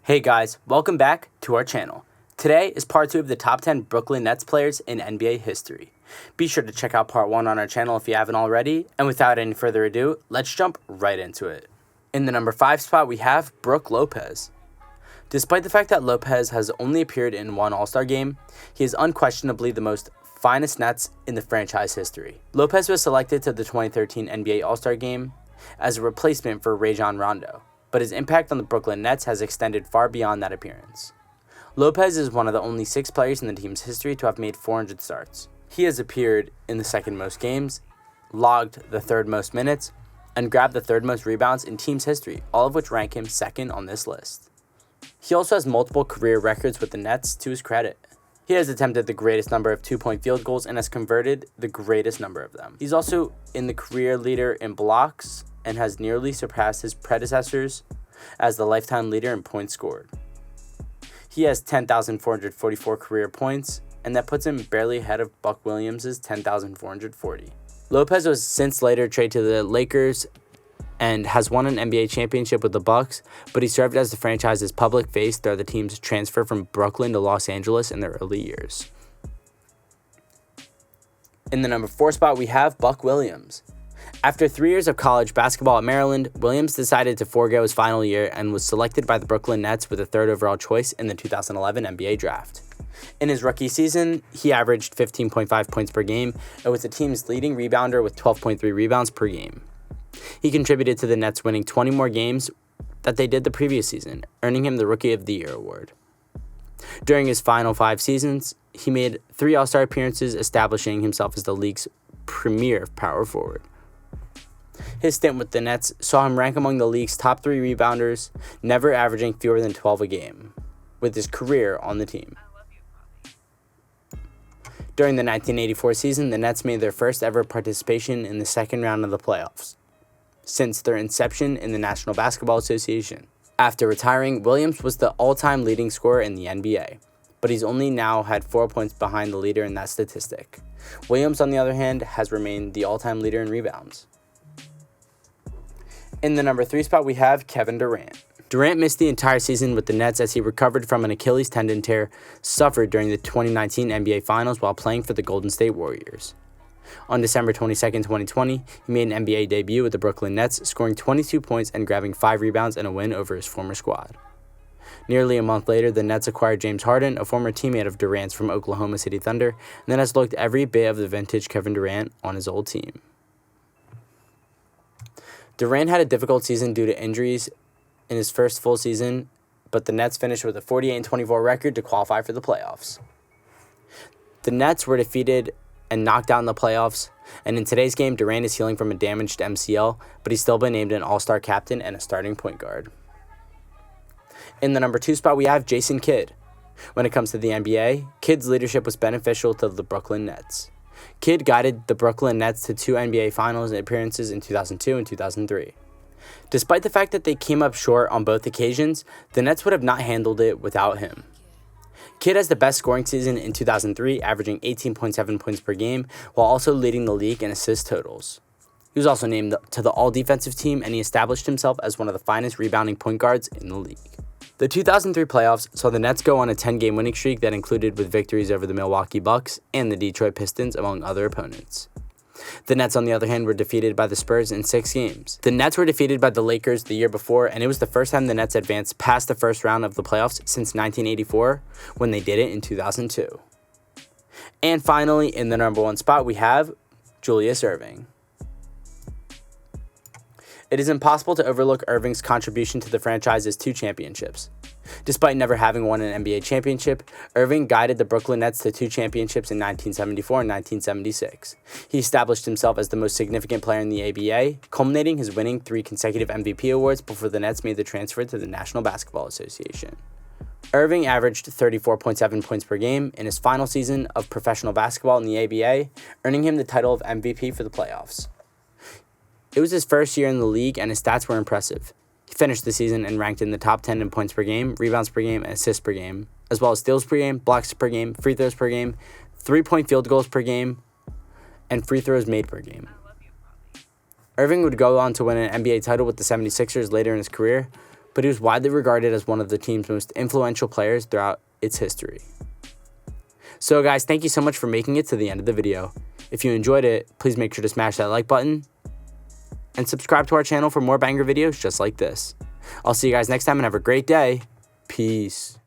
Hey guys, welcome back to our channel. Today is part 2 of the top 10 Brooklyn Nets players in NBA history. Be sure to check out part 1 on our channel if you haven't already, and without any further ado, let's jump right into it. In the number 5 spot, we have Brook Lopez. Despite the fact that Lopez has only appeared in one All-Star game, he is unquestionably the most finest Nets in the franchise history. Lopez was selected to the 2013 NBA All-Star game as a replacement for Rajon Rondo, but his impact on the Brooklyn Nets has extended far beyond that appearance. Lopez is one of the only 6 players in the team's history to have made 400 starts. He has appeared in the second most games, logged the third most minutes, and grabbed the third most rebounds in team's history, all of which rank him second on this list. He also has multiple career records with the Nets to his credit. He has attempted the greatest number of 2-point field goals and has converted the greatest number of them. He's also in the career leader in blocks and has nearly surpassed his predecessors as the lifetime leader in points scored. He has 10,444 career points, and that puts him barely ahead of Buck Williams' 10,440. Lopez was since later traded to the Lakers and has won an NBA championship with the Bucks, but he served as the franchise's public face throughout the team's transfer from Brooklyn to Los Angeles in their early years. In the number 4 spot, we have Buck Williams. After 3 years of college basketball at Maryland, Williams decided to forego his final year and was selected by the Brooklyn Nets with the 3rd overall choice in the 2011 NBA draft. In his rookie season, he averaged 15.5 points per game and was the team's leading rebounder with 12.3 rebounds per game. He contributed to the Nets winning 20 more games that they did the previous season, earning him the Rookie of the Year award. During his final 5 seasons, he made 3 All-Star appearances, establishing himself as the league's premier power forward. His stint with the Nets saw him rank among the league's top 3 rebounders, never averaging fewer than 12 a game, with his career on the team. During the 1984 season, the Nets made their first ever participation in the second round of the playoffs since their inception in the National Basketball Association. After retiring, Williams was the all-time leading scorer in the NBA, but he's only now had 4 points behind the leader in that statistic. Williams, on the other hand, has remained the all-time leader in rebounds. In the number 3 spot, we have Kevin Durant. Durant missed the entire season with the Nets as he recovered from an Achilles tendon tear suffered during the 2019 NBA Finals while playing for the Golden State Warriors. On December 22, 2020, he made an NBA debut with the Brooklyn Nets, scoring 22 points and grabbing 5 rebounds in a win over his former squad. Nearly a month later, the Nets acquired James Harden, a former teammate of Durant's from Oklahoma City Thunder, and then has looked every bit of the vintage Kevin Durant on his old team. Durant had a difficult season due to injuries in his first full season, but the Nets finished with a 48-24 record to qualify for the playoffs. The Nets were defeated and knocked out in the playoffs, and in today's game, Durant is healing from a damaged MCL, but he's still been named an All-Star captain and a starting point guard. In the number 2 spot, we have Jason Kidd. When it comes to the NBA, Kidd's leadership was beneficial to the Brooklyn Nets. Kidd guided the Brooklyn Nets to 2 NBA Finals appearances in 2002 and 2003. Despite the fact that they came up short on both occasions, the Nets would have not handled it without him. Kidd has the best scoring season in 2003, averaging 18.7 points per game, while also leading the league in assist totals. He was also named to the All-Defensive team, and he established himself as one of the finest rebounding point guards in the league. The 2003 playoffs saw the Nets go on a 10-game winning streak that included with victories over the Milwaukee Bucks and the Detroit Pistons, among other opponents. The Nets, on the other hand, were defeated by the Spurs in 6 games. The Nets were defeated by the Lakers the year before, and it was the first time the Nets advanced past the first round of the playoffs since 1984, when they did it in 2002. And finally, in the number 1 spot, we have Julius Erving. It is impossible to overlook Irving's contribution to the franchise's 2 championships. Despite never having won an NBA championship, Irving guided the Brooklyn Nets to 2 championships in 1974 and 1976. He established himself as the most significant player in the ABA, culminating his winning 3 consecutive MVP awards before the Nets made the transfer to the National Basketball Association. Irving averaged 34.7 points per game in his final season of professional basketball in the ABA, earning him the title of MVP for the playoffs. It was his first year in the league, and his stats were impressive. He finished the season and ranked in the top 10 in points per game, rebounds per game, and assists per game, as well as steals per game, blocks per game, free throws per game, 3-point field goals per game, and free throws made per game. Irving would go on to win an NBA title with the 76ers later in his career, but he was widely regarded as one of the team's most influential players throughout its history. So guys, thank you so much for making it to the end of the video. If you enjoyed it, please make sure to smash that like button and subscribe to our channel for more banger videos just like this. I'll see you guys next time and have a great day. Peace.